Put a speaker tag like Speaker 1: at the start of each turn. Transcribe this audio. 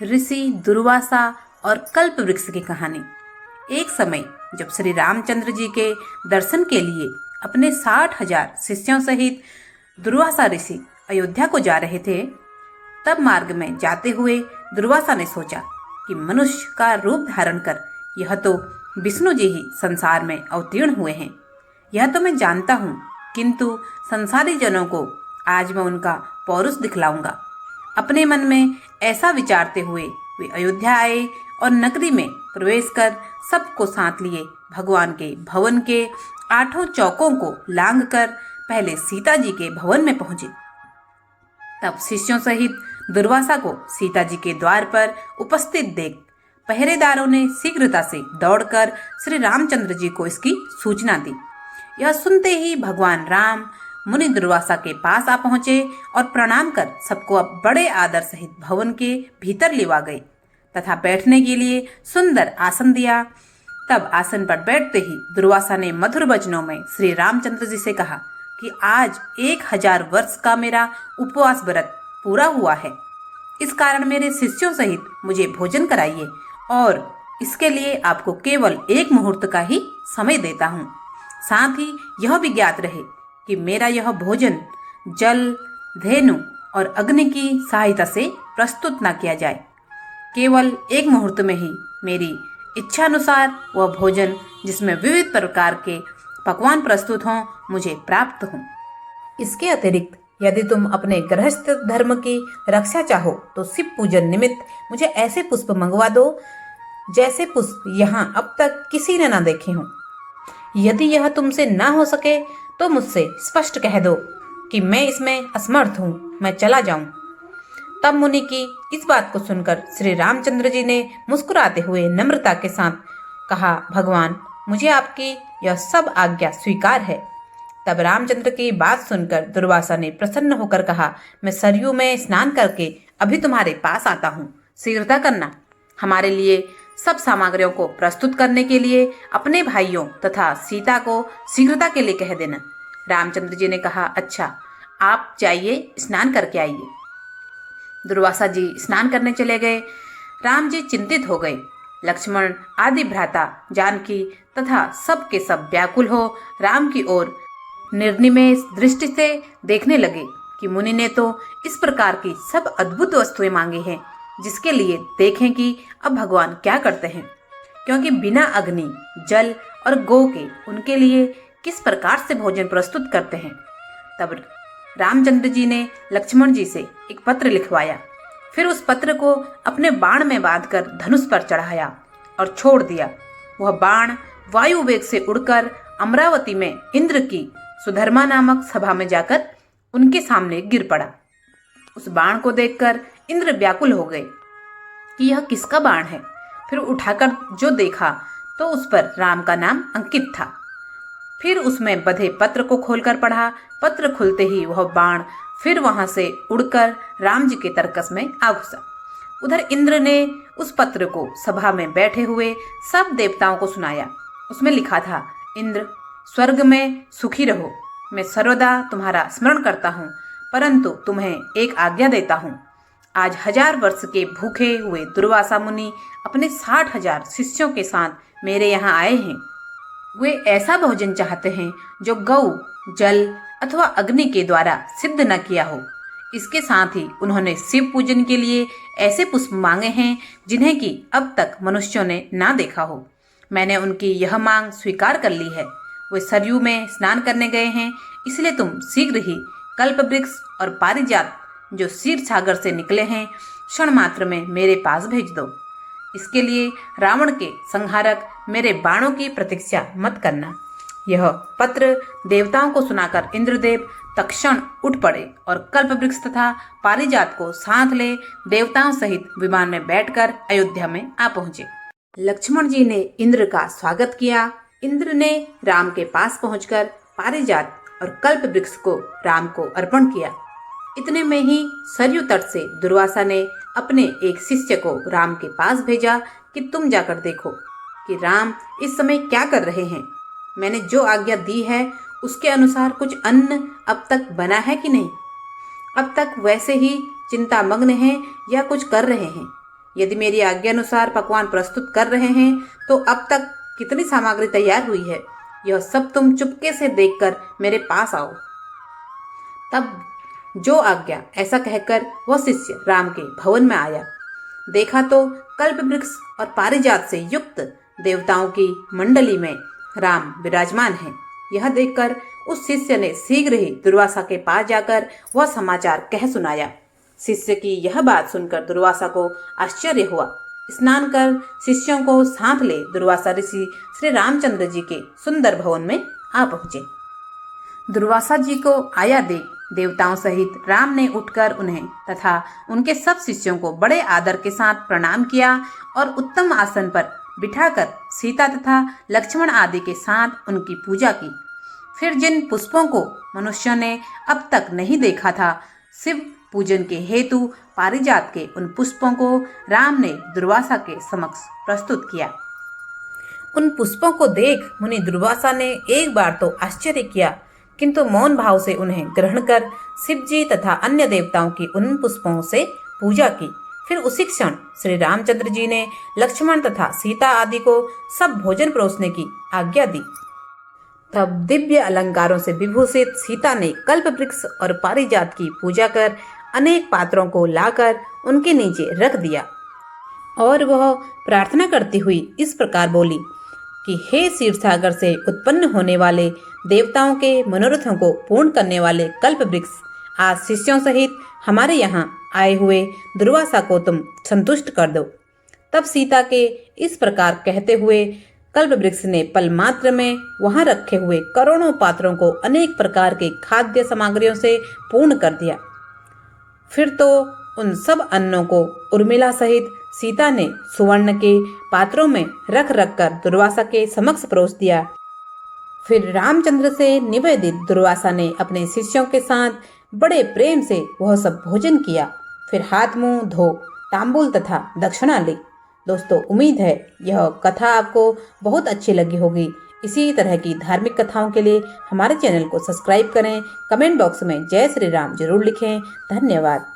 Speaker 1: ऋषि दुर्वासा और कल्प वृक्ष की कहानी। एक समय जब श्री रामचंद्र जी के दर्शन के लिए अपने 60,000 शिष्यों सहित दुर्वासा ऋषि अयोध्या को जा रहे थे, तब मार्ग में जाते हुए दुर्वासा ने सोचा कि मनुष्य का रूप धारण कर यह तो विष्णु जी ही संसार में अवतीर्ण हुए हैं। यह तो मैं जानता हूँ, किंतु संसारी जनों को आज मैं उनका पौरुष दिखलाऊंगा। अपने मन में ऐसा विचारते हुए वे अयोध्या आए और नगरी में प्रवेश कर सबको साथ लिए भगवान के भवन के 8 चौकों को लांघ कर पहले सीता जी के भवन में पहुंचे। तब शिष्यों सहित दुर्वासा को सीता जी के द्वार पर उपस्थित देख पहरेदारों ने शीघ्रता से दौड़कर श्री रामचंद्र जी को इसकी सूचना दी। यह सुनते ही भगवान राम मुनि दुर्वासा के पास आ पहुंचे और प्रणाम कर सबको अब बड़े आदर सहित भवन के भीतर लिवा गए तथा बैठने के लिए सुंदर आसन दिया। तब आसन पर बैठते ही दुर्वासा ने मधुर वचनों में श्री रामचंद्र जी से कहा कि आज 1000 वर्ष का मेरा उपवास व्रत पूरा हुआ है। इस कारण मेरे शिष्यों सहित मुझे भोजन कराइए और इसके लिए आपको केवल 1 मुहूर्त का ही समय देता हूँ। साथ ही यह भी ज्ञात रहे कि मेरा यह भोजन जल, धेनु और अग्नि की सहायता से प्रस्तुत न किया जाए। केवल 1 मुहूर्त में ही मेरी इच्छानुसार वह भोजन, जिसमें विविध प्रकार के पकवान प्रस्तुत हों, मुझे प्राप्त हों। इसके अतिरिक्त यदि तुम अपने गृहस्थ धर्म की रक्षा चाहो तो शिव पूजन निमित्त मुझे ऐसे पुष्प मंगवा दो जैसे पुष्प यहाँ अब तक किसी ने न देखे हों। यदि यह तुमसे ना हो सके तो मुझसे स्पष्ट कह दो कि मैं इसमें असमर्थ हूँ, मैं चला जाऊं। तब मुनि की इस बात को सुनकर श्री रामचंद्र जी ने मुस्कुराते हुए नम्रता के साथ कहा, भगवान, मुझे आपकी यह सब आज्ञा स्वीकार है। तब रामचंद्र की बात सुनकर दुर्वासा ने प्रसन्न होकर कहा, मैं सरयू में स्नान करके अभी तुम्हारे पास आता हूँ, शीघ्रता करना। हमारे लिए सब सामग्रियों को प्रस्तुत करने के लिए अपने भाइयों तथा सीता को शीघ्रता के लिए कह देना। रामचंद्र जी ने कहा, अच्छा, आप जाइए, स्नान करके आइए। दुर्वासा जी स्नान करने चले गए। राम जी चिंतित हो गए। लक्ष्मण आदि भ्राता जानकी तथा सब के सब व्याकुल हो राम की ओर निर्निमेष दृष्टि से देखने लगे कि मुनि ने तो इस प्रकार की सब अद्भुत वस्तुएं मांगी हैं, जिसके लिए देखें कि अब भगवान क्या करते हैं। क्योंकि बिना अग्नि, जल और गौ के उनके लिए किस प्रकार से भोजन प्रस्तुत करते हैं। तब रामचंद्र जी ने लक्ष्मण जी से एक पत्र लिखवाया। फिर उस पत्र को अपने बाण में बांधकर धनुष पर चढ़ाया और छोड़ दिया। वह बाण वायु वेग से उड़कर अमरावती में इंद्र की सुधर्मा नामक सभा में जाकर उनके सामने गिर पड़ा। उस बाण को देखकर इंद्र व्याकुल हो गए कि यह किसका बाण है। फिर उठाकर जो देखा तो उस पर राम का नाम अंकित था। फिर उसमें बंधे पत्र को खोलकर पढ़ा। पत्र खुलते ही वह बाण फिर वहां से उड़कर राम जी के तरकस में आ घुसा। उधर इंद्र ने उस पत्र को सभा में बैठे हुए सब देवताओं को सुनाया। उसमें लिखा था, इंद्र, स्वर्ग में सुखी रहो। मैं सर्वदा तुम्हारा स्मरण करता हूँ, परंतु तुम्हें एक आज्ञा देता हूँ। आज 1000 वर्ष के भूखे हुए दुर्वासा मुनि अपने 60,000 शिष्यों के साथ मेरे यहाँ आए हैं। वे ऐसा भोजन चाहते हैं जो गौ, जल अथवा अग्नि के द्वारा सिद्ध न किया हो। इसके साथ ही उन्होंने शिव पूजन के लिए ऐसे पुष्प मांगे हैं जिन्हें कि अब तक मनुष्यों ने ना देखा हो। मैंने उनकी यह मांग स्वीकार कर ली है। वे सरयू में स्नान करने गए हैं, इसलिए तुम शीघ्र ही कल्प वृक्ष और पारिजात जो क्षीर सागर से निकले हैं, क्षण मात्र में मेरे पास भेज दो। इसके लिए रावण के संहारक मेरे बाणों की प्रतीक्षा मत करना। यह पत्र देवताओं को सुनाकर इंद्रदेव तत्क्षण उठ पड़े और कल्प वृक्ष तथा पारिजात को साथ ले देवताओं सहित विमान में बैठकर अयोध्या में आ पहुंचे। लक्ष्मण जी ने इंद्र का स्वागत किया। इंद्र ने राम के पास पहुंचकर पारिजात और कल्प वृक्ष को राम को अर्पण किया। इतने में ही सरयू तट से दुर्वासा ने अपने एक शिष्य को राम के पास भेजा कि तुम जाकर देखो कि राम इस समय क्या कर रहे हैं। मैंने जो आज्ञा दी है उसके अनुसार कुछ अन्न अब तक बना है कि नहीं। अब तक वैसे ही चिंतामग्न हैं या कुछ कर रहे हैं। यदि मेरी आज्ञा अनुसार पकवान प्रस्तुत कर रहे हैं तो अब तक कितनी सामग्री तैयार हुई है, यह सब तुम चुपके से देखकर मेरे पास आओ। तब जो आज्ञा, ऐसा कहकर वह शिष्य राम के भवन में आया। देखा तो कल्प वृक्ष और पारिजात से युक्त देवताओं की मंडली में राम विराजमान हैं। यह देखकर उस शिष्य ने शीघ्र ही दुर्वासा के पास जाकर वह समाचार कह सुनाया। शिष्य की यह बात सुनकर दुर्वासा को आश्चर्य हुआ। स्नान कर शिष्यों को साथ ले दुर्वासा ऋषि श्री रामचंद्र जी के सुंदर भवन में आ पहुंचे। दुर्वासा जी को आया देख देवताओं सहित राम ने उठकर उन्हें तथा उनके सब शिष्यों को बड़े आदर के साथ प्रणाम किया और उत्तम आसन पर बिठाकर सीता तथा लक्ष्मण आदि के साथ उनकी पूजा की। फिर जिन पुष्पों को मनुष्यों ने अब तक नहीं देखा था, शिव पूजन के हेतु पारिजात के उन पुष्पों को राम ने दुर्वासा के समक्ष प्रस्तुत किया। उन पुष्पों को देख मुनि दुर्वासा ने एक बार तो आश्चर्य किया, किंतु मौन भाव से उन्हें ग्रहण कर शिव जी तथा अन्य देवताओं की उन पुष्पों से पूजा की। फिर उसी क्षण श्री रामचंद्र जी ने लक्ष्मण तथा सीता आदि को सब भोजन परोसने की आज्ञा दी। तब दिव्य अलंकारों से विभूषित सीता ने कल्प वृक्ष और पारिजात की पूजा कर अनेक पात्रों को लाकर उनके नीचे रख दिया और वह प्रार्थना करती हुई इस प्रकार बोली कि हे क्षीर सागर से उत्पन्न होने वाले देवताओं के मनोरथों को पूर्ण करने वाले कल्प वृक्ष, आज शिष्यों सहित हमारे यहाँ आए हुए दुर्वासा को तुम संतुष्ट कर दो। तब सीता के इस प्रकार कहते हुए कल्प वृक्ष ने पल मात्र में वहां रखे हुए करोड़ों पात्रों को अनेक प्रकार के खाद्य सामग्रियों से पूर्ण कर दिया। फिर तो उन सब अन्नों को उर्मिला सहित सीता ने सुवर्ण के पात्रों में रख रख कर दुर्वासा के समक्ष परोस दिया। फिर रामचंद्र से निवेदित दुर्वासा ने अपने शिष्यों के साथ बड़े प्रेम से वह सब भोजन किया। फिर हाथ मुंह धो तांबूल तथा दक्षिणा ली। दोस्तों, उम्मीद है यह कथा आपको बहुत अच्छी लगी होगी। इसी तरह की धार्मिक कथाओं के लिए हमारे चैनल को सब्सक्राइब करें। कमेंट बॉक्स में जय श्री राम जरूर लिखें। धन्यवाद।